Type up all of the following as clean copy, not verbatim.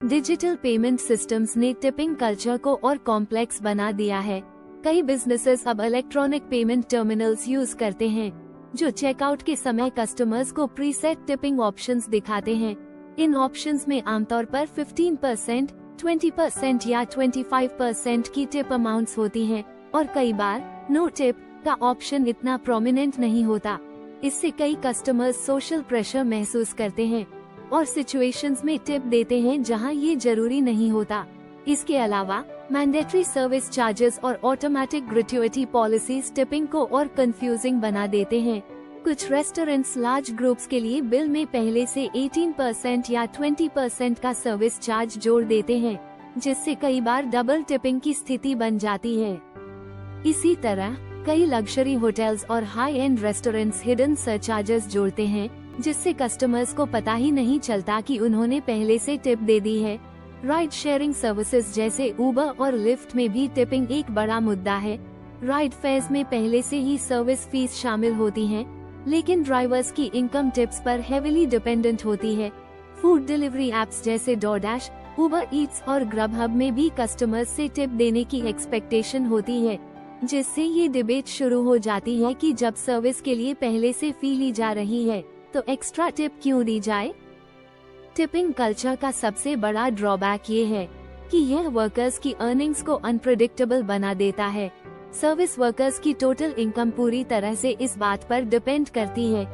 Digital payment systems ने tipping culture को और कॉम्प्लेक्स बना दिया है। कई बिजनेसेस अब इलेक्ट्रॉनिक पेमेंट टर्मिनल्स यूज करते हैं, जो चेकआउट के समय कस्टमर्स को प्रीसेट टिपिंग ऑप्शंस दिखाते हैं। इन ऑप्शंस में आमतौर पर 15%, 20% या 25% की टिप अमाउंट्स होती हैं, और कई बार नो टिप का ऑप्शन इतना प्रोमिनेंट नहीं होता। इससे कई कस्टमर्स सोशल प्रेशर महसूस करते हैं और सिचुएशंस में टिप देते हैं जहां ये जरूरी नहीं होता। इसके अलावा मैंडेटरी सर्विस चार्जेस और ऑटोमेटिक ग्रेट्युइटी पॉलिसीज टिपिंग को और कंफ्यूजिंग बना देते हैं। कुछ रेस्टोरेंट्स लार्ज ग्रुप्स के लिए बिल में पहले से 18% या 20% का सर्विस चार्ज जोड़ देते हैं, जिससे कई बार डबल टिपिंग की स्थिति बन जाती है। इसी तरह कई लग्जरी होटल्स और high and restaurants hidden surcharges जोड़ते हैं, जिससे कस्टमर्स को पता ही नहीं चलता कि उन्होंने पहले से टिप दे दी है। राइड शेयरिंग सर्विसेज जैसे उबर और लिफ्ट में भी टिपिंग एक बड़ा मुद्दा है। राइड फेयर्स में पहले से ही सर्विस फीस शामिल होती हैं, लेकिन ड्राइवर्स की इनकम टिप्स पर हेविली डिपेंडेंट होती है। फूड डिलीवरी एप्स जैसे डोरडैश, उबर ईट्स और ग्रबहब में भी कस्टमर्स से टिप देने की एक्सपेक्टेशन होती है, जिससे ये डिबेट शुरू हो जाती है कि जब सर्विस के लिए पहले से फी ली जा रही है तो एक्स्ट्रा टिप क्यों दी जाए। टिपिंग कल्चर का सबसे बड़ा ड्रॉबैक ये है कि यह वर्कर्स की अर्निंग्स को अनप्रेडिक्टेबल बना देता है। सर्विस वर्कर्स की टोटल इनकम पूरी तरह से इस बात पर डिपेंड करती है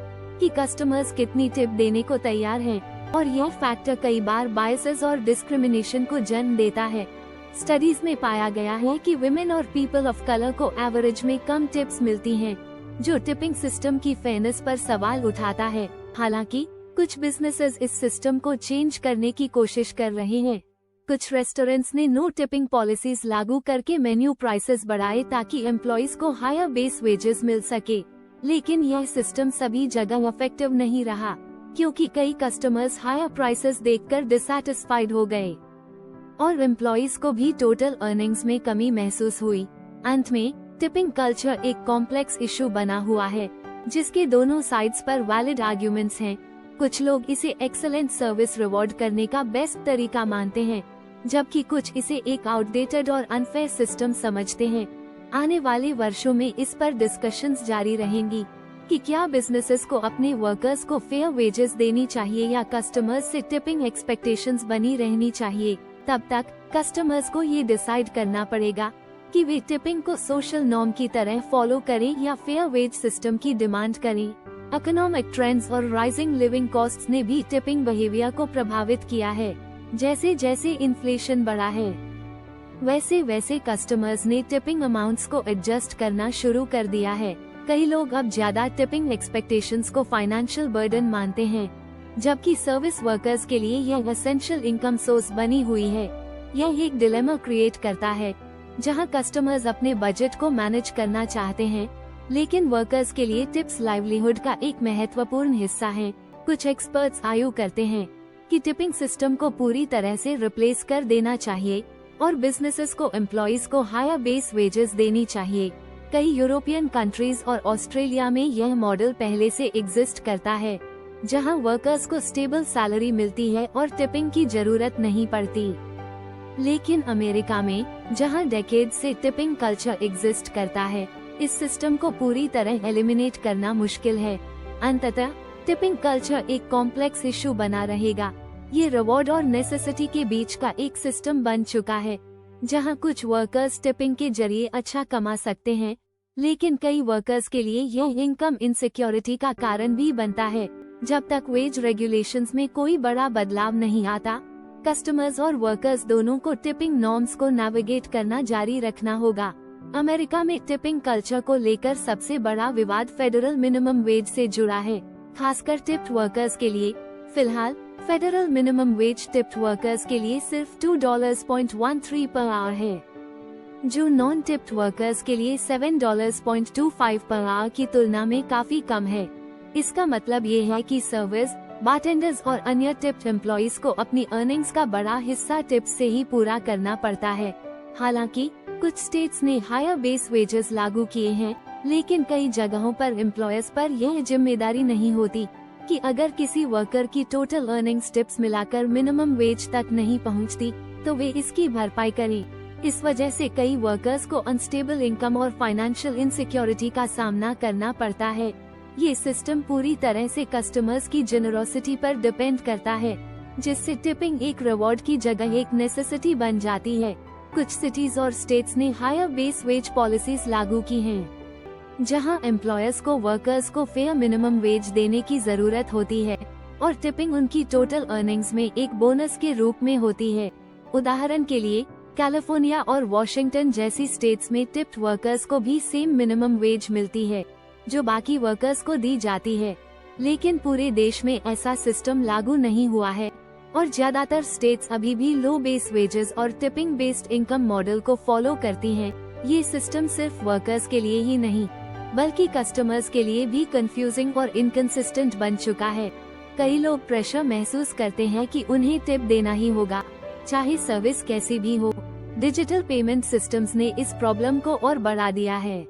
कि कस्टमर्स कितनी टिप देने को तैयार हैं, और यह फैक्टर कई बार बायसेस और डिस्क्रिमिनेशन को जन्म देता है। स्टडीज में पाया गया है कि विमेन और पीपल ऑफ कलर को एवरेज में कम टिप्स मिलती हैं, जो टिपिंग सिस्टम की फेयरनेस पर सवाल उठाता है। हालांकि कुछ बिजनेसेस इस सिस्टम को चेंज करने की कोशिश कर रहे हैं। कुछ रेस्टोरेंट्स ने नो टिपिंग पॉलिसीज लागू करके मेन्यू प्राइसेस बढ़ाए ताकि एम्प्लॉइज को हायर बेस वेजेस मिल सके, लेकिन यह सिस्टम सभी जगह इफेक्टिव नहीं रहा, क्योंकि कई कस्टमर्स हायर प्राइसेस देखकर डिससैटिस्फाइड हो गए और एम्प्लॉइज को भी टोटल अर्निंग्स में कमी महसूस हुई। अंत में टिपिंग कल्चर एक कॉम्प्लेक्स इशू बना हुआ है, जिसके दोनों साइड्स पर वैलिड आर्ग्यूमेंट्स हैं। कुछ लोग इसे एक्सेलेंट सर्विस रिवॉर्ड करने का बेस्ट तरीका मानते हैं, जबकि कुछ इसे एक आउटडेटेड और अनफेयर सिस्टम समझते हैं। आने वाले वर्षों में इस पर डिस्कशंस जारी रहेंगी कि क्या बिजनेसेस को अपने वर्कर्स को फेयर वेजेस देनी चाहिए या कस्टमर्स से टिपिंग एक्सपेक्टेशंस बनी रहनी चाहिए। तब तक कस्टमर्स को ये डिसाइड करना पड़ेगा कि वे टिपिंग को सोशल नॉर्म की तरह फॉलो करें या फेयर वेज सिस्टम की डिमांड करें। इकोनॉमिक ट्रेंड्स और राइजिंग लिविंग कॉस्ट्स ने भी टिपिंग बिहेवियर को प्रभावित किया है। जैसे जैसे इन्फ्लेशन बढ़ा है, वैसे वैसे कस्टमर्स ने टिपिंग अमाउंट्स को एडजस्ट करना शुरू कर दिया है। कई लोग अब ज्यादा टिपिंग एक्सपेक्टेशंस को फाइनेंशियल बर्डन मानते हैं, जबकि सर्विस वर्कर्स के लिए यह एसेंशियल इनकम सोर्स बनी हुई है। यह एक डिलेमा क्रिएट करता है, जहां कस्टमर्स अपने बजट को मैनेज करना चाहते हैं, लेकिन वर्कर्स के लिए टिप्स लाइवलीहुड का एक महत्वपूर्ण हिस्सा है। कुछ एक्सपर्ट्स आर्ग्यू करते हैं कि टिपिंग सिस्टम को पूरी तरह से रिप्लेस कर देना चाहिए और बिजनेसेस को एम्प्लॉइज को हायर बेस वेजेस देनी चाहिए। कई यूरोपियन कंट्रीज और ऑस्ट्रेलिया में यह मॉडल पहले से एग्जिस्ट करता है, जहां वर्कर्स को स्टेबल सैलरी मिलती है और टिपिंग की जरूरत नहीं पड़ती। लेकिन अमेरिका में, जहां डेकेड से टिपिंग कल्चर एग्जिस्ट करता है, इस सिस्टम को पूरी तरह एलिमिनेट करना मुश्किल है। अंततः टिपिंग कल्चर एक कॉम्प्लेक्स इशू बना रहेगा। ये रिवॉर्ड और नेसेसिटी के बीच का एक सिस्टम बन चुका है, जहां कुछ वर्कर्स टिपिंग के जरिए अच्छा कमा सकते हैं, लेकिन कई वर्कर्स के लिए यह इनकम इनसिक्योरिटी का कारण भी बनता है। जब तक वेज रेगुलेशंस में कोई बड़ा बदलाव नहीं आता, कस्टमर्स और वर्कर्स दोनों को टिपिंग नॉर्म्स को नेविगेट करना जारी रखना होगा। अमेरिका में टिपिंग कल्चर को लेकर सबसे बड़ा विवाद फेडरल मिनिमम वेज से जुड़ा है, खासकर टिप्ड वर्कर्स के लिए। फिलहाल federal minimum wage tipped workers के लिए सिर्फ $2.13 पर आवर है, जो नॉन टिप्ड वर्कर्स के लिए $7.25 पर आवर की तुलना में काफी कम है। इसका मतलब ये है कि सर्विस, बारटेंडर्स और अन्य टिप्ड एम्प्लॉइज को अपनी अर्निंग्स का बड़ा हिस्सा टिप्स से ही पूरा करना पड़ता है। हालांकि कुछ स्टेट्स ने हायर बेस वेजेस लागू किए हैं, लेकिन कई जगहों पर एम्प्लॉयर्स पर यह जिम्मेदारी नहीं होती। कि अगर किसी वर्कर की टोटल अर्निंग्स टिप्स मिलाकर मिनिमम वेज तक नहीं पहुंचती, तो वे इसकी भरपाई करें। इस वजह से कई वर्कर्स को अनस्टेबल इनकम और फाइनेंशियल इनसिक्योरिटी का सामना करना पड़ता है। ये सिस्टम पूरी तरह से कस्टमर्स की जेनरोसिटी पर डिपेंड करता है, जिससे टिपिंग एक रिवॉर्ड की जगह एक नेसेसिटी बन जाती है। कुछ सिटीज और स्टेट्स ने हायर बेस वेज पॉलिसीज लागू की हैं, जहां एम्प्लॉयर्स को वर्कर्स को फेयर मिनिमम वेज देने की जरूरत होती है और टिपिंग उनकी टोटल अर्निंग्स में एक बोनस के रूप में होती है। उदाहरण के लिए कैलिफोर्निया और वॉशिंगटन जैसी स्टेट्स में टिप्ड वर्कर्स को भी सेम मिनिमम वेज मिलती है जो बाकी वर्कर्स को दी जाती है, लेकिन पूरे देश में ऐसा सिस्टम लागू नहीं हुआ है और ज्यादातर स्टेट्स अभी भी लो बेस वेजेस और टिपिंग बेस्ड इनकम मॉडल को फॉलो करती हैं। ये सिस्टम सिर्फ वर्कर्स के लिए ही नहीं बल्कि कस्टमर्स के लिए भी कंफ्यूजिंग और इनकंसिस्टेंट बन चुका है। कई लोग प्रेशर महसूस करते हैं कि उन्हें टिप देना ही होगा, चाहे सर्विस कैसी भी हो। डिजिटल पेमेंट सिस्टम्स ने इस प्रॉब्लम को और बढ़ा दिया है,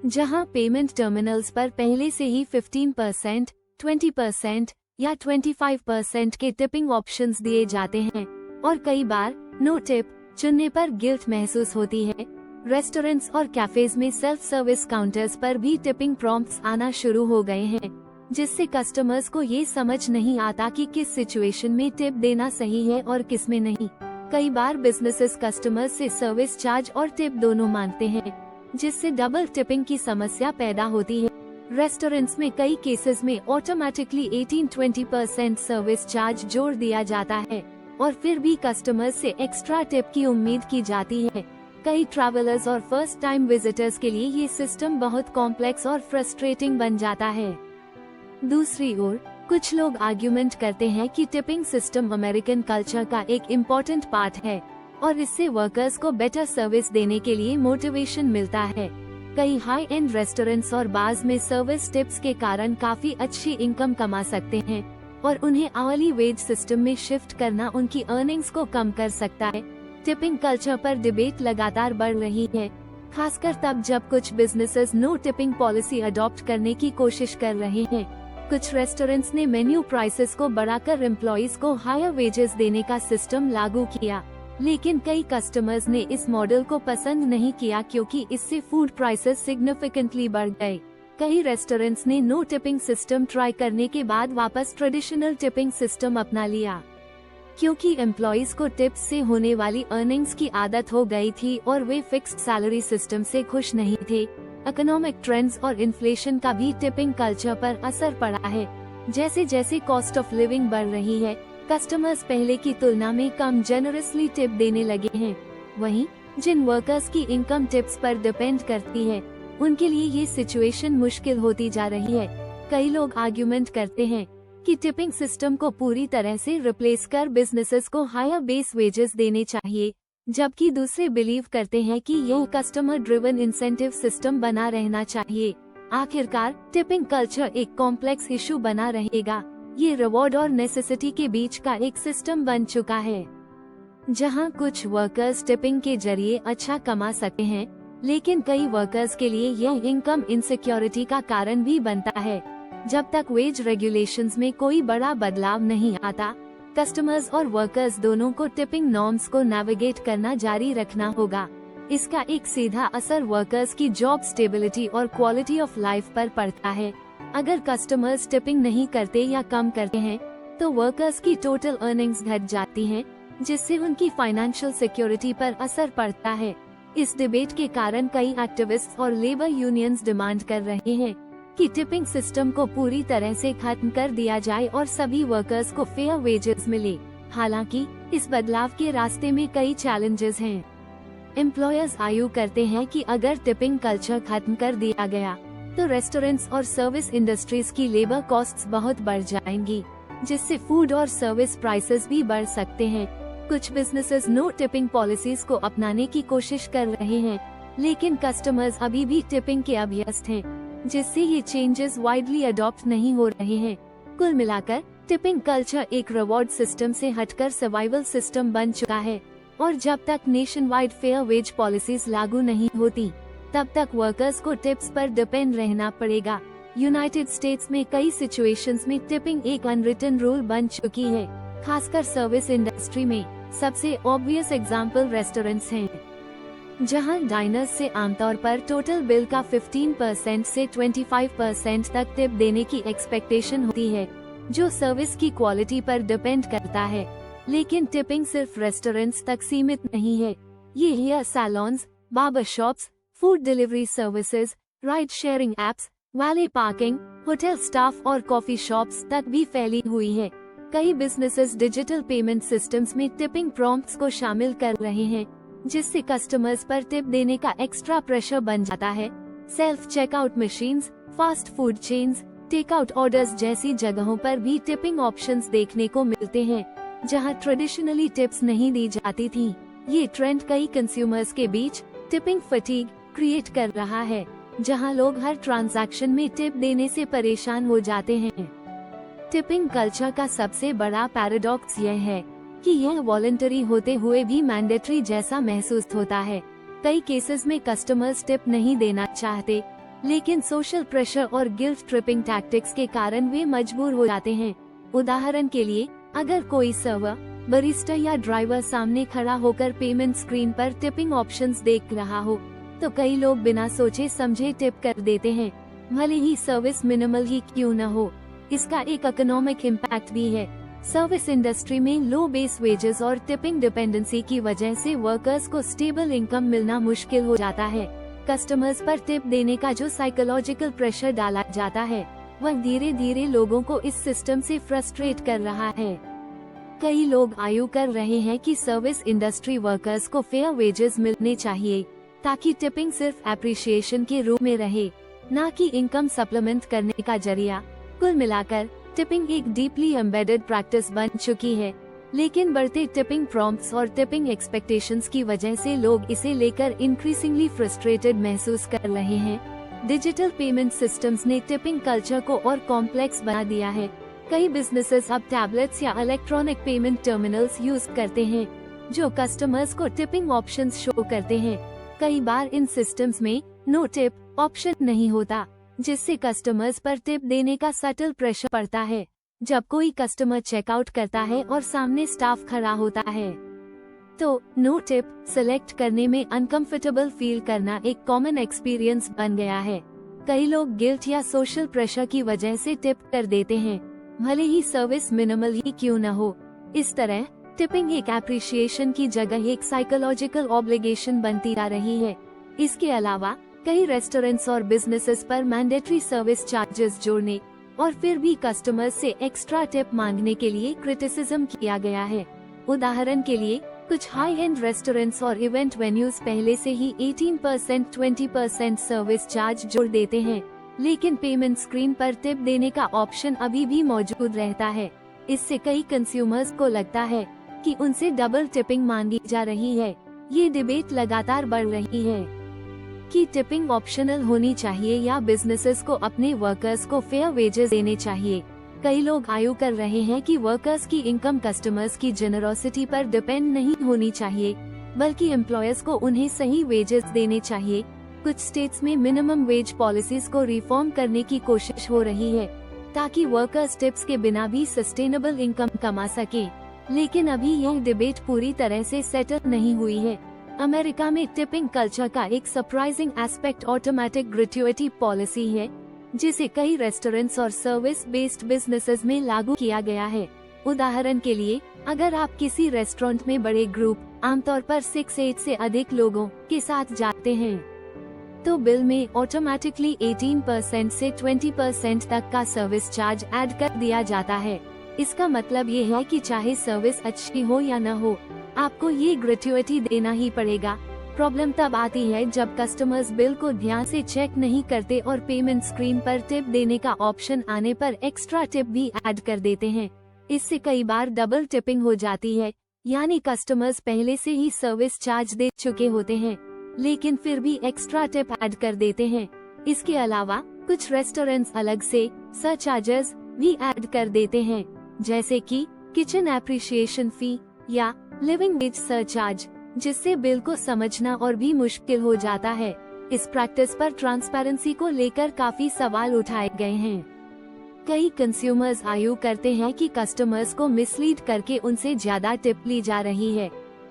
जहां पेमेंट टर्मिनल्स पर पहले से ही 15%, 20% या 25% के टिपिंग ऑप्शंस दिए जाते हैं और कई बार नो टिप चुनने पर गिल्ट महसूस होती है। रेस्टोरेंट्स और कैफेज में सेल्फ सर्विस काउंटर्स पर भी टिपिंग प्रॉम्प्ट्स आना शुरू हो गए हैं, जिससे कस्टमर्स को ये समझ नहीं आता कि किस सिचुएशन में टिप देना सही है और किस में नहीं। कई बार बिजनेसेस कस्टमर्स से सर्विस चार्ज और टिप दोनों मांगते हैं, जिससे डबल टिपिंग की समस्या पैदा होती है। रेस्टोरेंट्स में कई केसेस में ऑटोमेटिकली 18-20% सर्विस चार्ज जोड़ दिया जाता है और फिर भी कस्टमर्स से एक्स्ट्रा टिप की उम्मीद की जाती है। कई ट्रैवलर्स और फर्स्ट टाइम विजिटर्स के लिए ये सिस्टम बहुत कॉम्प्लेक्स और फ्रस्ट्रेटिंग बन जाता है। दूसरी ओर कुछ लोग आर्ग्यूमेंट करते हैं कि टिपिंग सिस्टम अमेरिकन कल्चर का एक इम्पोर्टेंट पार्ट है और इससे वर्कर्स को बेटर सर्विस देने के लिए मोटिवेशन मिलता है। कई हाई एंड रेस्टोरेंट्स और बार्स में सर्विस टिप्स के कारण काफी अच्छी इनकम कमा सकते हैं और उन्हें आवरली वेज सिस्टम में शिफ्ट करना उनकी अर्निंग्स को कम कर सकता है। टिपिंग कल्चर पर डिबेट लगातार बढ़ रही है, खासकर तब जब कुछ businesses no tipping policy adopt करने की कोशिश कर रहे हैं। कुछ रेस्टोरेंट्स ने मेन्यू प्राइसेस को बढ़ाकर एम्प्लॉइज को हायर वेजेस देने का सिस्टम लागू किया, लेकिन कई कस्टमर्स ने इस मॉडल को पसंद नहीं किया क्योंकि इससे फूड प्राइसेस सिग्निफिकेंटली बढ़ गए। कई रेस्टोरेंट्स ने नो टिपिंग सिस्टम ट्राई करने के बाद वापस ट्रेडिशनल टिपिंग सिस्टम अपना लिया, क्योंकि एम्प्लॉइज को टिप्स से होने वाली अर्निंग्स की आदत हो गई थी और वे फिक्स्ड सैलरी सिस्टम से खुश नहीं थे। इकोनॉमिक ट्रेंड्स और इन्फ्लेशन का भी टिपिंग कल्चर पर असर पड़ा है। जैसे जैसे कॉस्ट ऑफ लिविंग बढ़ रही है, कस्टमर्स पहले की तुलना में कम जेनरसली टिप देने लगे हैं। वहीं जिन वर्कर्स की इनकम टिप्स पर डिपेंड करती है, उनके लिए ये सिचुएशन मुश्किल होती जा रही है। कई लोग आर्ग्यूमेंट करते हैं कि टिपिंग सिस्टम को पूरी तरह से रिप्लेस कर बिजनेसेस को हायर बेस वेजेस देने चाहिए, जबकि दूसरे बिलीव करते हैं कि यह कस्टमर ड्रिवन इंसेंटिव सिस्टम बना रहना चाहिए। आखिरकार टिपिंग कल्चर एक कॉम्प्लेक्स इशू बना रहेगा। ये रिवॉर्ड और नेसेसिटी के बीच का एक सिस्टम बन चुका है, जहां कुछ वर्कर्स टिपिंग के जरिए अच्छा कमा सकते हैं, लेकिन कई वर्कर्स के लिए यह इनकम इनसिक्योरिटी का कारण भी बनता है। जब तक वेज रेगुलेशंस में कोई बड़ा बदलाव नहीं आता, कस्टमर्स और वर्कर्स दोनों को टिपिंग नॉर्म्स को नेविगेट करना जारी रखना होगा। इसका एक सीधा असर वर्कर्स की जॉब स्टेबिलिटी और क्वालिटी ऑफ लाइफ पर पड़ता है। अगर कस्टमर्स टिपिंग नहीं करते या कम करते हैं, तो वर्कर्स की टोटल अर्निंग्स घट जाती हैं, जिससे उनकी फाइनेंशियल सिक्योरिटी पर असर पड़ता है। इस डिबेट के कारण कई एक्टिविस्ट्स और लेबर यूनियंस डिमांड कर रहे हैं कि टिपिंग सिस्टम को पूरी तरह से खत्म कर दिया जाए और सभी वर्कर्स को फेयर वेजेस मिले। हालांकि इस बदलाव के रास्ते में कई चैलेंजेस हैं। एम्प्लॉयर्स आर्ग्यू करते हैं कि अगर टिपिंग कल्चर खत्म कर दिया गया, तो रेस्टोरेंट्स और सर्विस इंडस्ट्रीज की लेबर कॉस्ट्स बहुत बढ़ जाएंगी, जिससे फूड और सर्विस प्राइसेस भी बढ़ सकते हैं। कुछ बिजनेसेस नो टिपिंग पॉलिसीज को अपनाने की कोशिश कर रहे हैं, लेकिन कस्टमर्स अभी भी टिपिंग के अभ्यस्त हैं, जिससे ये चेंजेस वाइडली अडॉप्ट नहीं हो रहे हैं। कुल मिलाकर टिपिंग कल्चर एक रिवॉर्ड सिस्टम से हटकर सर्वाइवल सिस्टम बन चुका है और जब तक nationwide fair wage policies लागू नहीं होती, तब तक वर्कर्स को टिप्स पर डिपेंड रहना पड़ेगा। यूनाइटेड स्टेट्स में कई सिचुएशंस में टिपिंग एक अनरिटन रूल बन चुकी है, खासकर सर्विस इंडस्ट्री में। सबसे ऑब्वियस एग्जांपल रेस्टोरेंट्स हैं, जहां डाइनर्स से आमतौर पर टोटल बिल का 15% से 25% तक टिप देने की एक्सपेक्टेशन होती है, जो सर्विस की क्वालिटी पर डिपेंड करता है। लेकिन टिपिंग सिर्फ रेस्टोरेंट्स तक सीमित नहीं है, ये hair salons, barber shops, food delivery services, ride sharing apps, valet parking, hotel staff और कॉफी शॉप्स तक भी फैली हुई है। कई बिजनेसेस डिजिटल पेमेंट सिस्टम्स में टिपिंग प्रॉम्प्ट्स को शामिल कर रहे हैं, जिससे कस्टमर्स पर टिप देने का एक्स्ट्रा प्रेशर बन जाता है। Self checkout machines, fast food chains, takeout orders जैसी जगहों पर भी टिपिंग ऑप्शंस देखने को मिलते हैं, जहां ट्रेडिशनली टिप्स नहीं दी जाती थी। ये ट्रेंड कई कंज्यूमर्स के बीच टिपिंग फटीग क्रिएट कर रहा है, जहां लोग हर ट्रांजैक्शन में टिप देने से परेशान हो जाते हैं। टिपिंग कल्चर का सबसे बड़ा पैराडॉक्स यह है कि यह वॉलंटरी होते हुए भी मैंडेटरी जैसा महसूस होता है। कई केसेस में कस्टमर्स टिप नहीं देना चाहते, लेकिन सोशल प्रेशर और गिल्ट ट्रिपिंग टैक्टिक्स के कारण वे मजबूर हो जाते हैं। उदाहरण के लिए, अगर कोई सर्वर, बरिस्टा या ड्राइवर सामने खड़ा होकर पेमेंट स्क्रीन पर टिपिंग ऑप्शंस देख रहा हो, तो कई लोग बिना सोचे समझे टिप कर देते हैं, भले ही सर्विस मिनिमल ही क्यों न हो। इसका एक इकोनॉमिक इम्पैक्ट भी है। सर्विस इंडस्ट्री में लो बेस वेजेस और टिपिंग डिपेंडेंसी की वजह से वर्कर्स को स्टेबल इनकम मिलना मुश्किल हो जाता है। कस्टमर्स पर टिप देने का जो साइकोलॉजिकल प्रेशर डाला जाता है, वह धीरे धीरे लोगों को इस सिस्टम से फ्रस्ट्रेट कर रहा है। कई लोग आर्ग्यू कर रहे हैं कि सर्विस इंडस्ट्री वर्कर्स को फेयर वेजेस मिलने चाहिए, ताकि टिपिंग सिर्फ एप्रिशिएशन के रूप में रहे, न कि इनकम सप्लीमेंट करने का जरिया। कुल मिलाकर टिपिंग एक डीपली एम्बेडेड प्रैक्टिस बन चुकी है, लेकिन बढ़ते टिपिंग प्रॉम्प्ट्स और टिपिंग एक्सपेक्टेशंस की वजह से लोग इसे लेकर इंक्रीजिंगली फ्रस्ट्रेटेड महसूस कर रहे हैं। डिजिटल पेमेंट सिस्टम्स ने टिपिंग कल्चर को और कॉम्प्लेक्स बना दिया है। कई बिजनेसेस अब टैबलेट्स या इलेक्ट्रॉनिक पेमेंट टर्मिनल्स यूज करते हैं, जो कस्टमर्स को टिपिंग ऑप्शंस शो करते हैं। कई बार इन सिस्टम्स में नो टिप ऑप्शन नहीं होता, जिससे कस्टमर्स पर टिप देने का सटल प्रेशर पड़ता है। जब कोई कस्टमर चेकआउट करता है और सामने स्टाफ खड़ा होता है, तो नो टिप सिलेक्ट करने में अनकंफर्टेबल फील करना एक कॉमन एक्सपीरियंस बन गया है। कई लोग गिल्ट या सोशल प्रेशर की वजह से टिप कर देते हैं, भले ही सर्विस मिनिमल ही क्यों न हो। इस तरह टिपिंग एक एप्रिशिएशन की जगह एक साइकोलॉजिकल ऑब्लिगेशन बनती जा रही है। इसके अलावा कई रेस्टोरेंट्स और बिजनेसेस पर मैंडेटरी सर्विस चार्जेस जोड़ने और फिर भी कस्टमर्स से एक्स्ट्रा टिप मांगने के लिए क्रिटिसिज्म किया गया है। उदाहरण के लिए, कुछ हाई एंड रेस्टोरेंट्स और इवेंट वेन्यूज पहले से ही 18% 20% सर्विस चार्ज जोड़ देते हैं, लेकिन पेमेंट स्क्रीन पर टिप देने का ऑप्शन अभी भी मौजूद रहता है। इससे कई कंज्यूमर्स को लगता है कि उनसे डबल टिपिंग मांगी जा रही है। ये डिबेट लगातार बढ़ रही है कि टिपिंग ऑप्शनल होनी चाहिए या बिजनेसेस को अपने वर्कर्स को फेयर वेजेस देने चाहिए। कई लोग आर्ग्यू कर रहे हैं कि वर्कर्स की इनकम कस्टमर्स की जेनरोसिटी पर डिपेंड नहीं होनी चाहिए, बल्कि एम्प्लॉयर्स को उन्हें सही वेजेस देने चाहिए। कुछ स्टेट्स में मिनिमम वेज पॉलिसीज को रिफॉर्म करने की कोशिश हो रही है, ताकि वर्कर्स टिप्स के बिना भी सस्टेनेबल इनकम कमा सके। लेकिन अभी यह डिबेट पूरी तरह से सेटल नहीं हुई है। अमेरिका में टिपिंग कल्चर का एक सरप्राइजिंग एस्पेक्ट ऑटोमेटिक ग्रेट्युइटी पॉलिसी है, जिसे कई रेस्टोरेंट्स और सर्विस बेस्ड बिजनेसेस में लागू किया गया है। उदाहरण के लिए, अगर आप किसी रेस्टोरेंट में बड़े ग्रुप, आमतौर पर 6-8 से अधिक लोगों के साथ जाते हैं, तो बिल में ऑटोमेटिकली 18% से 20% तक का सर्विस चार्ज ऐड कर दिया जाता है। इसका मतलब ये है कि चाहे सर्विस अच्छी हो या न हो, आपको ये ग्रेट्युइटी देना ही पड़ेगा। प्रॉब्लम तब आती है जब कस्टमर्स बिल को ध्यान से चेक नहीं करते और पेमेंट स्क्रीन पर टिप देने का ऑप्शन आने पर एक्स्ट्रा टिप भी ऐड कर देते हैं। इससे कई बार डबल टिपिंग हो जाती है, यानी कस्टमर्स पहले से ही सर्विस चार्ज दे चुके होते हैं, लेकिन फिर भी एक्स्ट्रा टिप ऐड कर देते हैं। इसके अलावा कुछ रेस्टोरेंट्स अलग से सरचार्जेस भी ऐड कर देते हैं, जैसे कि किचन एप्रिशिएशन फी या लिविंग वेज सरचार्ज, जिससे बिल को समझना और भी मुश्किल हो जाता है। इस प्रैक्टिस पर ट्रांसपेरेंसी को लेकर काफी सवाल उठाए गए हैं। कई कंज्यूमर्स आर्ग्यू करते हैं कि कस्टमर्स को मिसलीड करके उनसे ज्यादा टिप ली जा रही है,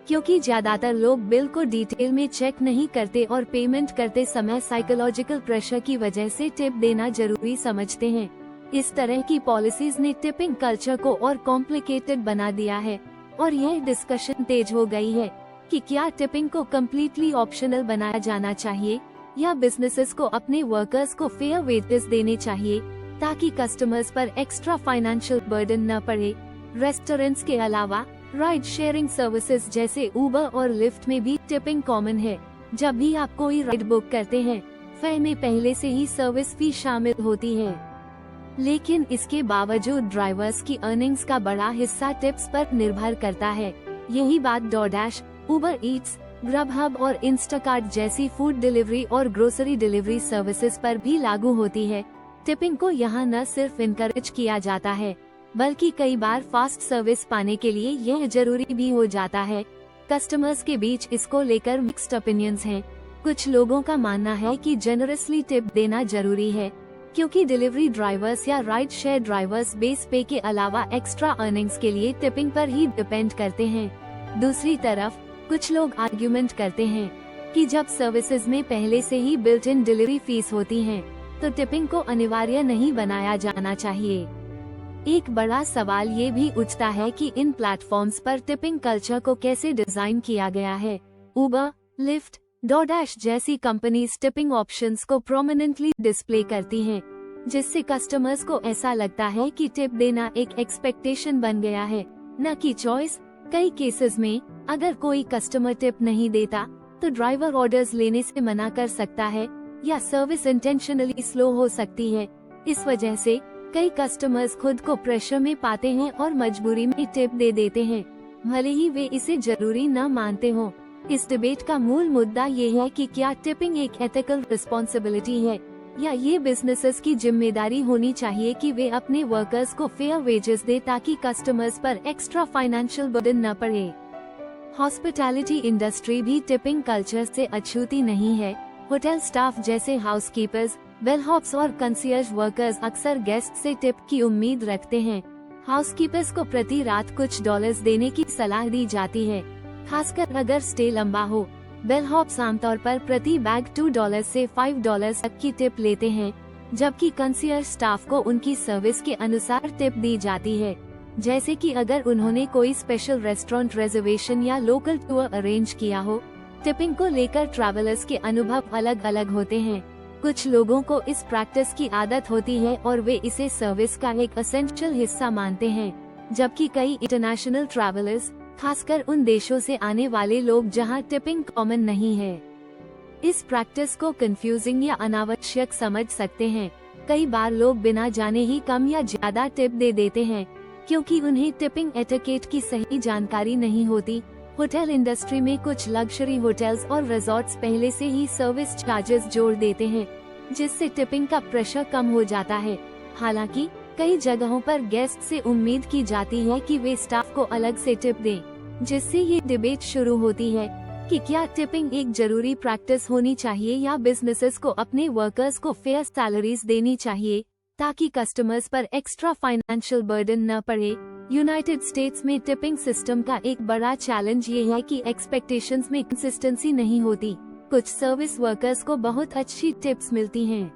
क्योंकि ज्यादातर लोग बिल को डिटेल में चेक नहीं करते और पेमेंट करते समय साइकोलॉजिकल प्रेशर की वजह से टिप देना जरूरी समझते हैं। इस तरह की पॉलिसीज ने टिपिंग कल्चर को और कॉम्प्लिकेटेड बना दिया है और यह डिस्कशन तेज हो गई है कि क्या टिपिंग को कम्प्लीटली ऑप्शनल बनाया जाना चाहिए या बिजनेसेस को अपने वर्कर्स को फेयर वेजेस देने चाहिए ताकि कस्टमर्स पर एक्स्ट्रा फाइनेंशियल बर्डन न पड़े। रेस्टोरेंट्स के अलावा राइड शेयरिंग सर्विसेज जैसे उबर और लिफ्ट में भी टिपिंग कॉमन है। जब भी आप कोई राइड बुक करते हैं, फेयर में पहले से ही सर्विस फी शामिल होती है, लेकिन इसके बावजूद ड्राइवर्स की अर्निंग्स का बड़ा हिस्सा टिप्स पर निर्भर करता है। यही बात डोरडैश, उबर ईट्स, ग्रबहब और इंस्टाकार्ट जैसी फूड डिलीवरी और ग्रोसरी डिलीवरी सर्विसेज पर भी लागू होती है। टिपिंग को यहाँ न सिर्फ इनकरेज किया जाता है, बल्कि कई बार फास्ट सर्विस पाने के लिए यह जरूरी भी हो जाता है। कस्टमर्स के बीच इसको लेकर मिक्स्ड ओपिनियंस हैं। कुछ लोगों का मानना है कि जेनरसली टिप देना जरूरी है, क्योंकि डिलीवरी ड्राइवर्स या राइड शेयर ड्राइवर्स बेस पे के अलावा एक्स्ट्रा अर्निंग्स के लिए टिपिंग पर ही डिपेंड करते हैं। दूसरी तरफ कुछ लोग आर्ग्यूमेंट करते हैं कि जब सर्विसेज में पहले से ही बिल्ट इन डिलीवरी फीस होती हैं, तो टिपिंग को अनिवार्य नहीं बनाया जाना चाहिए। एक बड़ा सवाल ये भी उठता है कि इन प्लेटफॉर्म्स पर टिपिंग कल्चर को कैसे डिजाइन किया गया है। उबर, लिफ्ट, डोरडैश जैसी कंपनीज टिपिंग ऑप्शंस को प्रोमिनेंटली डिस्प्ले करती हैं, जिससे कस्टमर्स को ऐसा लगता है कि टिप देना एक एक्सपेक्टेशन बन गया है, न कि चॉइस। कई केसेस में अगर कोई कस्टमर टिप नहीं देता, तो ड्राइवर ऑर्डर्स लेने से मना कर सकता है या सर्विस इंटेंशनली स्लो हो सकती है। इस वजह से कई कस्टमर्स खुद को प्रेशर में पाते हैं और मजबूरी में टिप दे देते हैं, भले ही वे इसे जरूरी न मानते हों। इस डिबेट का मूल मुद्दा ये है कि क्या टिपिंग एक एथिकल रिस्पॉन्सिबिलिटी है या ये बिजनेसेस की जिम्मेदारी होनी चाहिए कि वे अपने वर्कर्स को फेयर वेजेस दे ताकि कस्टमर्स पर एक्स्ट्रा फाइनेंशियल बर्डन न पड़े। हॉस्पिटैलिटी इंडस्ट्री भी टिपिंग कल्चर से अछूती नहीं है। होटल स्टाफ जैसे हाउसकीपर्स, बेलहॉप्स और कंसियर्ज वर्कर्स अक्सर गेस्ट से टिप की उम्मीद रखते हैं। हाउसकीपर्स को प्रति रात कुछ डॉलर्स देने की सलाह दी जाती है, खासकर अगर स्टे लंबा हो। बेलहॉप्स आमतौर पर प्रति बैग $2 से $5 तक की टिप लेते हैं, जबकि कंसियर्ज स्टाफ को उनकी सर्विस के अनुसार टिप दी जाती है, जैसे कि अगर उन्होंने कोई स्पेशल रेस्टोरेंट रिजर्वेशन या लोकल टूर अरेंज किया हो। टिपिंग को लेकर ट्रैवलर्स के अनुभव अलग अलग होते हैं। कुछ लोगों को इस प्रैक्टिस की आदत होती है और वे इसे सर्विस का एक एसेंशियल हिस्सा मानते हैं, जबकि कई इंटरनेशनल ट्रैवलर्स, खासकर उन देशों से आने वाले लोग जहां टिपिंग कॉमन नहीं है, इस प्रैक्टिस को कंफ्यूजिंग या अनावश्यक समझ सकते हैं। कई बार लोग बिना जाने ही कम या ज्यादा टिप दे देते हैं, क्योंकि उन्हें टिपिंग एटिकेट की सही जानकारी नहीं होती। होटल इंडस्ट्री में कुछ लग्जरी होटल्स और रिजॉर्ट्स पहले से ही सर्विस चार्जेस जोड़ देते हैं, जिससे टिपिंग का प्रेशर कम हो जाता है। हालांकि कई जगहों पर गेस्ट से उम्मीद की जाती है कि वे स्टाफ को अलग से टिप दें, जिससे ये डिबेट शुरू होती है कि क्या टिपिंग एक जरूरी प्रैक्टिस होनी चाहिए या बिजनेसेस को अपने वर्कर्स को फेयर सैलरीज देनी चाहिए ताकि कस्टमर्स पर एक्स्ट्रा फाइनेंशियल बर्डन न पड़े। यूनाइटेड स्टेट्स में टिपिंग सिस्टम का एक बड़ा चैलेंज ये है कि एक्सपेक्टेशंस में कंसिस्टेंसी नहीं होती। कुछ सर्विस वर्कर्स को बहुत अच्छी टिप्स मिलती हैं,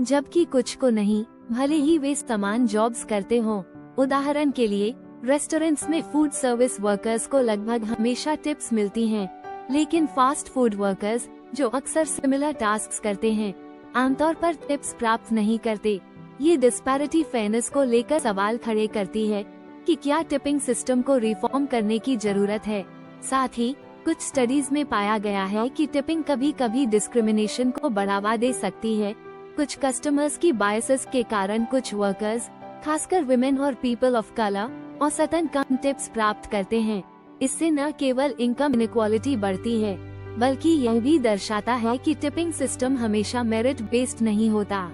जबकि कुछ को नहीं, भले ही वे समान जॉब्स करते हों। उदाहरण के लिए रेस्टोरेंट्स में फूड सर्विस वर्कर्स को लगभग हमेशा टिप्स मिलती हैं, लेकिन फास्ट फूड वर्कर्स, जो अक्सर सिमिलर टास्क्स करते हैं, आमतौर पर टिप्स प्राप्त नहीं करते। ये डिस्पैरिटी फेयरनेस को लेकर सवाल खड़े करती है कि क्या टिपिंग सिस्टम को रिफॉर्म करने की जरूरत है। साथ ही कुछ स्टडीज में पाया गया है कि टिपिंग कभी कभी डिस्क्रिमिनेशन को बढ़ावा दे सकती है। कुछ कस्टमर्स की बायसेस के कारण कुछ वर्कर्स, खासकर विमेन और पीपल ऑफ कलर, औसतन कम टिप्स प्राप्त करते हैं। इससे न केवल इनकम इनइक्वालिटी बढ़ती है, बल्कि यह भी दर्शाता है कि टिपिंग सिस्टम हमेशा मेरिट बेस्ड नहीं होता।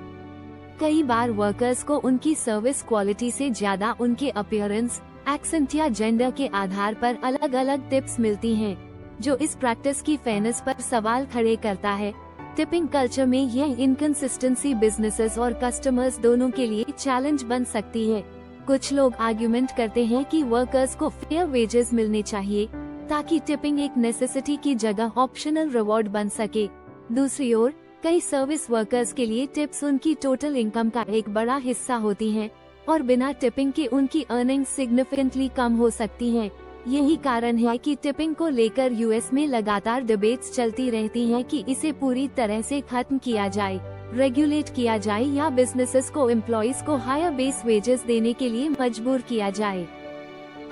कई बार वर्कर्स को उनकी सर्विस क्वालिटी से ज्यादा उनके अपीयरेंस, एक्सेंट या जेंडर के आधार पर अलग अलग टिप्स मिलती हैं, जो इस प्रैक्टिस की फेयरनेस पर सवाल खड़े करता है। टिपिंग कल्चर में यह इनकंसिस्टेंसी बिजनेसेस और कस्टमर्स दोनों के लिए चैलेंज बन सकती है। कुछ लोग आर्ग्यूमेंट करते हैं कि वर्कर्स को फेयर वेजेस मिलने चाहिए ताकि टिपिंग एक नेसेसिटी की जगह ऑप्शनल रिवॉर्ड बन सके। दूसरी ओर कई सर्विस वर्कर्स के लिए टिप्स उनकी टोटल इनकम का एक बड़ा हिस्सा होती हैं और बिना टिपिंग के उनकी अर्निंग्स सिग्निफिकेंटली कम हो सकती हैं। यही कारण है कि टिपिंग को लेकर यूएस में लगातार डिबेट्स चलती रहती हैं कि इसे पूरी तरह से खत्म किया जाए, रेगुलेट किया जाए या बिजनेसेस को एम्प्लॉइज को हायर बेस वेजेस देने के लिए मजबूर किया जाए।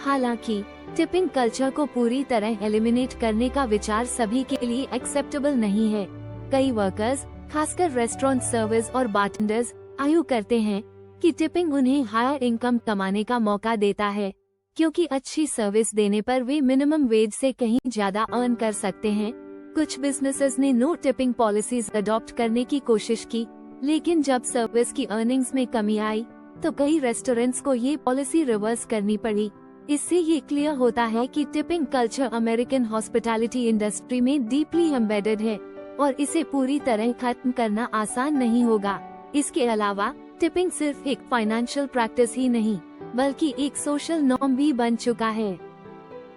हालांकि टिपिंग कल्चर को पूरी तरह एलिमिनेट करने का विचार सभी के लिए एक्सेप्टेबल नहीं है। कई वर्कर्स, खासकर रेस्टोरेंट सर्विस और बारटेंडर्स, आर्ग्यू करते हैं कि टिपिंग उन्हें हायर इनकम कमाने का मौका देता है, क्योंकि अच्छी सर्विस देने पर वे मिनिमम वेज से कहीं ज्यादा अर्न कर सकते हैं। कुछ बिजनेसेस ने नो टिपिंग पॉलिसीज अडॉप्ट करने की कोशिश की, लेकिन जब सर्विस की अर्निंग्स में कमी आई तो कई रेस्टोरेंट्स को ये पॉलिसी रिवर्स करनी पड़ी। इससे ये क्लियर होता है कि tipping culture American hospitality industry में डीपली एम्बेडेड है और इसे पूरी तरह खत्म करना आसान नहीं होगा। इसके अलावा टिपिंग सिर्फ एक फाइनेंशियल प्रैक्टिस ही नहीं बल्कि एक सोशल नॉर्म भी बन चुका है।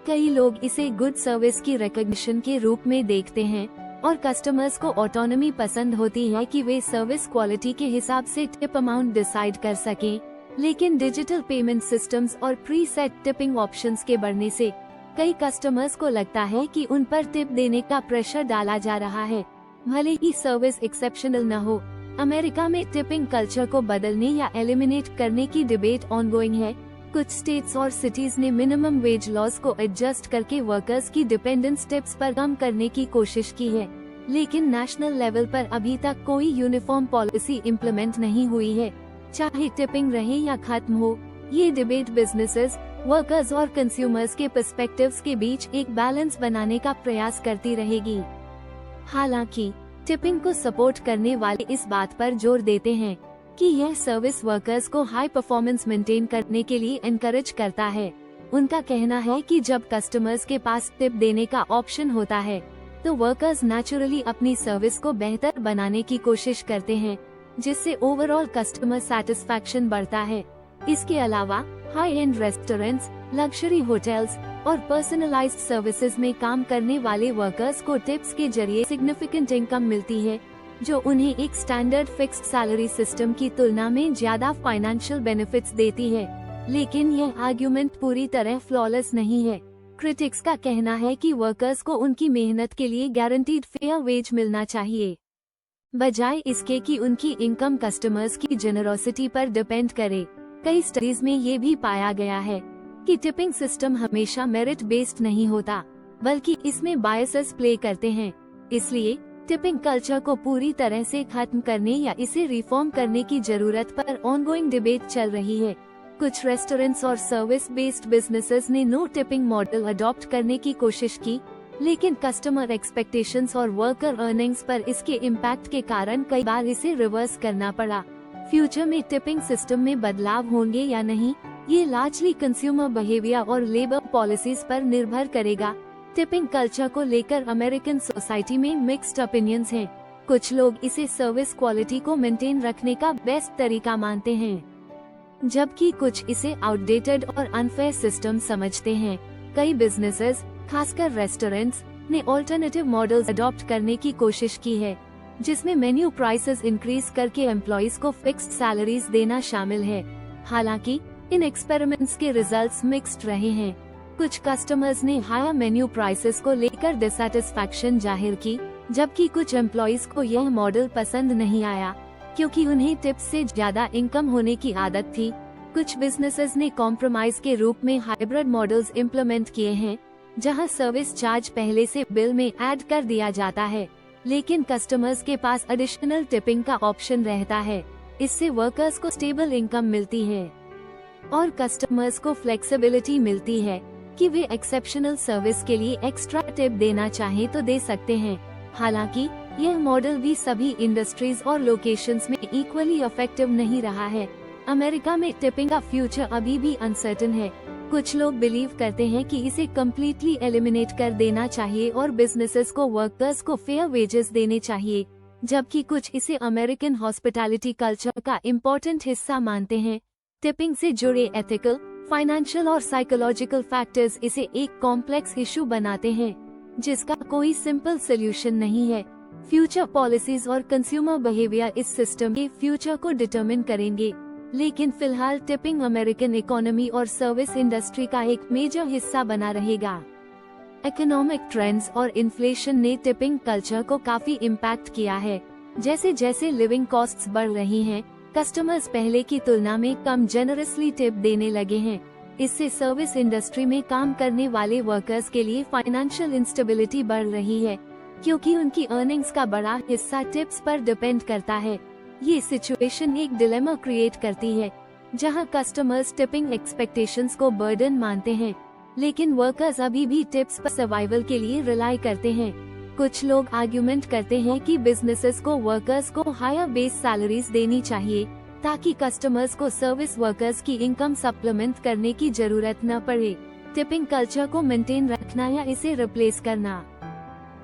कई लोग इसे गुड सर्विस की रिकॉग्निशन के रूप में देखते हैं और कस्टमर्स को ऑटोनॉमी पसंद होती है कि वे सर्विस क्वालिटी के हिसाब से टिप अमाउंट डिसाइड कर सकें। लेकिन डिजिटल पेमेंट सिस्टम्स और प्री सेट टिपिंग ऑप्शंस के बढ़ने से कई कस्टमर्स को लगता है कि उन पर टिप देने का प्रेशर डाला जा रहा है, भले ही सर्विस एक्सेप्शनल न हो। अमेरिका में टिपिंग कल्चर को बदलने या एलिमिनेट करने की डिबेट ऑनगोइंग है। कुछ स्टेट्स और सिटीज ने मिनिमम वेज लॉज को एडजस्ट करके वर्कर्स की डिपेंडेंस टिप्स पर कम करने की कोशिश की है, लेकिन नेशनल लेवल पर अभी तक कोई यूनिफॉर्म पॉलिसी इम्प्लीमेंट नहीं हुई है। चाहे टिपिंग रहे या खत्म हो, ये डिबेट बिजनेसेस, वर्कर्स और कंज्यूमर्स के पर्सपेक्टिव्स के बीच एक बैलेंस बनाने का प्रयास करती रहेगी। हालांकि टिपिंग को सपोर्ट करने वाले इस बात पर जोर देते हैं कि यह सर्विस वर्कर्स को हाई परफॉर्मेंस मेंटेन करने के लिए एनकरेज करता है। उनका कहना है कि जब कस्टमर्स के पास टिप देने का ऑप्शन होता है तो वर्कर्स नेचुरली अपनी सर्विस को बेहतर बनाने की कोशिश करते हैं, जिससे ओवरऑल कस्टमर सैटिस्फैक्शन बढ़ता है। इसके अलावा high and restaurants, luxury hotels और पर्सनलाइज्ड सर्विसेज में काम करने वाले वर्कर्स को टिप्स के जरिए सिग्निफिकेंट इनकम मिलती है, जो उन्हें एक स्टैंडर्ड फिक्स्ड सैलरी सिस्टम की तुलना में ज्यादा फाइनेंशियल बेनिफिट्स देती है। लेकिन यह आर्ग्यूमेंट पूरी तरह फ्लॉलेस नहीं है। क्रिटिक्स का कहना है कि वर्कर्स को उनकी मेहनत के लिए गारंटीड फेयर वेज मिलना चाहिए, बजाय इसके कि उनकी इनकम कस्टमर्स की जेनरोसिटी पर डिपेंड करे। कई स्टडीज में ये भी पाया गया है कि टिपिंग सिस्टम हमेशा मेरिट बेस्ड नहीं होता, बल्कि इसमें बायसेस प्ले करते हैं। इसलिए टिपिंग कल्चर को पूरी तरह से खत्म करने या इसे रिफॉर्म करने की जरूरत पर ऑनगोइंग डिबेट चल रही है। कुछ रेस्टोरेंट्स और सर्विस बेस्ड बिजनेसेस ने नो टिपिंग मॉडल अडॉप्ट करने की कोशिश की, लेकिन कस्टमर एक्सपेक्टेशंस और वर्कर अर्निंग्स पर इसके इम्पैक्ट के कारण कई बार इसे रिवर्स करना पड़ा। फ्यूचर में टिपिंग सिस्टम में बदलाव होंगे या नहीं, ये लार्जली कंज्यूमर बिहेवियर और लेबर पॉलिसीज पर निर्भर करेगा। टिपिंग कल्चर को लेकर अमेरिकन सोसाइटी में मिक्स्ड ओपिनियंस हैं। कुछ लोग इसे सर्विस क्वालिटी को मेंटेन रखने का बेस्ट तरीका मानते हैं, जबकि कुछ इसे आउटडेटेड और अनफेयर सिस्टम समझते हैं। कई बिजनेसेस, खासकर रेस्टोरेंट्स, ने ऑल्टरनेटिव मॉडल्स अडॉप्ट करने की कोशिश की है, जिसमें मेन्यू प्राइसेस इंक्रीज करके एम्प्लॉइज को फिक्स्ड सैलरीज देना शामिल है। हालांकि इन एक्सपेरिमेंट्स के रिजल्ट्स मिक्स्ड रहे हैं। कुछ कस्टमर्स ने हायर मेन्यू प्राइसेस को लेकर डिसैटिस्फैक्शन जाहिर की, जबकि कुछ एम्प्लॉइज को यह मॉडल पसंद नहीं आया, क्योंकि उन्हें टिप्स से ज्यादा इनकम होने की आदत थी। कुछ बिजनेसेस ने कॉम्प्रोमाइज के रूप में हाइब्रिड मॉडल्स इम्प्लीमेंट किए हैं, जहां सर्विस चार्ज पहले से बिल में ऐड कर दिया जाता है, लेकिन कस्टमर्स के पास एडिशनल टिपिंग का ऑप्शन रहता है। इससे वर्कर्स को स्टेबल इनकम मिलती है और कस्टमर्स को फ्लेक्सिबिलिटी मिलती है कि वे एक्सेप्शनल सर्विस के लिए एक्स्ट्रा टिप देना चाहें तो दे सकते हैं। हालांकि यह मॉडल भी सभी इंडस्ट्रीज और लोकेशंस में इक्वली इफेक्टिव नहीं रहा है। अमेरिका में टिपिंग का फ्यूचर अभी भी अनसर्टेन है। कुछ लोग बिलीव करते हैं कि इसे कम्प्लीटली एलिमिनेट कर देना चाहिए और बिजनेसेस को वर्कर्स को फेयर वेजेस देने चाहिए, जबकि कुछ इसे अमेरिकन हॉस्पिटैलिटी कल्चर का इम्पोर्टेंट हिस्सा मानते हैं। टिपिंग से जुड़े एथिकल, फाइनेंशियल और साइकोलॉजिकल फैक्टर्स इसे एक कॉम्प्लेक्स इशू बनाते हैं, जिसका कोई सिंपल सोल्यूशन नहीं है। फ्यूचर पॉलिसीज और कंज्यूमर बिहेवियर इस सिस्टम के फ्यूचर को डिटरमिन करेंगे, लेकिन फिलहाल टिपिंग अमेरिकन इकोनॉमी और सर्विस इंडस्ट्री का एक मेजर हिस्सा बना रहेगा। इकोनॉमिक ट्रेंड्स और इन्फ्लेशन ने टिपिंग कल्चर को काफी इम्पैक्ट किया है। जैसे जैसे लिविंग कॉस्ट्स बढ़ रही हैं, कस्टमर्स पहले की तुलना में कम जेनरसली टिप देने लगे हैं। इससे सर्विस इंडस्ट्री में काम करने वाले वर्कर्स के लिए फाइनेंशियल इंस्टेबिलिटी बढ़ रही है, क्योंकि उनकी अर्निंग्स का बड़ा हिस्सा टिप्स पर डिपेंड करता है। ये सिचुएशन एक डिलेमा क्रिएट करती है, जहां कस्टमर्स टिपिंग एक्सपेक्टेशंस को बर्डन मानते हैं, लेकिन वर्कर्स अभी भी टिप्स पर सर्वाइवल के लिए रिलाई करते हैं। कुछ लोग आर्ग्यूमेंट करते हैं कि बिजनेसेस को वर्कर्स को हायर बेस सैलरीज देनी चाहिए, ताकि कस्टमर्स को सर्विस वर्कर्स की इनकम सप्लीमेंट करने की जरूरत न पड़े। टिपिंग कल्चर को मेंटेन रखना या इसे रिप्लेस करना,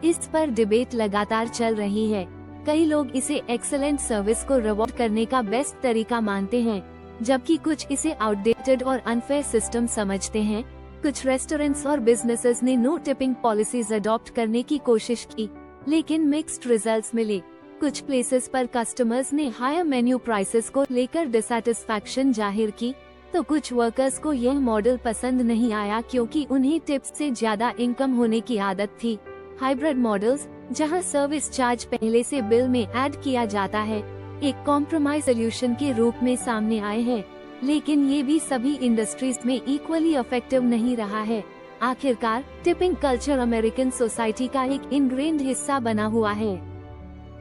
इस पर डिबेट लगातार चल रही है। कई लोग इसे एक्सेलेंट सर्विस को रिवॉर्ड करने का बेस्ट तरीका मानते हैं, जबकि कुछ इसे आउटडेटेड और अनफेयर सिस्टम समझते हैं। कुछ रेस्टोरेंट्स और बिजनेसेस ने नो टिपिंग पॉलिसीज अडॉप्ट करने की कोशिश की, लेकिन मिक्स्ड रिजल्ट्स मिले। कुछ प्लेसेस पर कस्टमर्स ने हायर मेन्यू प्राइसेस को लेकर डिसैटिस्फैक्शन जाहिर की, तो कुछ वर्कर्स को यह मॉडल पसंद नहीं आया, क्योंकि उन्हें टिप्स से ज्यादा इनकम होने की आदत थी। हाइब्रिड मॉडल्स, जहां सर्विस चार्ज पहले से बिल में ऐड किया जाता है, एक कॉम्प्रोमाइज सोल्यूशन के रूप में सामने आए हैं, लेकिन ये भी सभी इंडस्ट्रीज में इक्वली इफेक्टिव नहीं रहा है। आखिरकार टिपिंग कल्चर अमेरिकन सोसाइटी का एक इनग्रेन्ड हिस्सा बना हुआ है,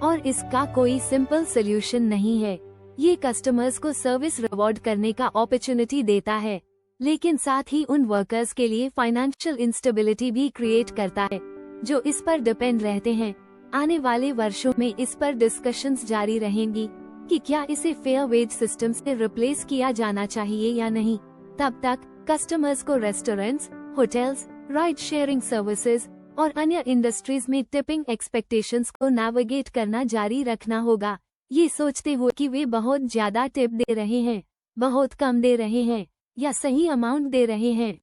और इसका कोई सिंपल सोल्यूशन नहीं है। ये कस्टमर्स को सर्विस रिवॉर्ड करने का अपॉर्चुनिटी देता है, लेकिन साथ ही उन वर्कर्स के लिए फाइनेंशियल इंस्टेबिलिटी भी क्रिएट करता है, जो इस पर डिपेंड रहते हैं। आने वाले वर्षों में इस पर डिस्कशंस जारी रहेंगी कि क्या इसे फेयर वेज सिस्टम से रिप्लेस किया जाना चाहिए या नहीं। तब तक कस्टमर्स को restaurants, hotels, ride sharing services और अन्य इंडस्ट्रीज में टिपिंग एक्सपेक्टेशंस को नेविगेट करना जारी रखना होगा, ये सोचते हुए कि वे बहुत ज्यादा टिप दे रहे हैं, बहुत कम दे रहे हैं या सही अमाउंट दे रहे हैं।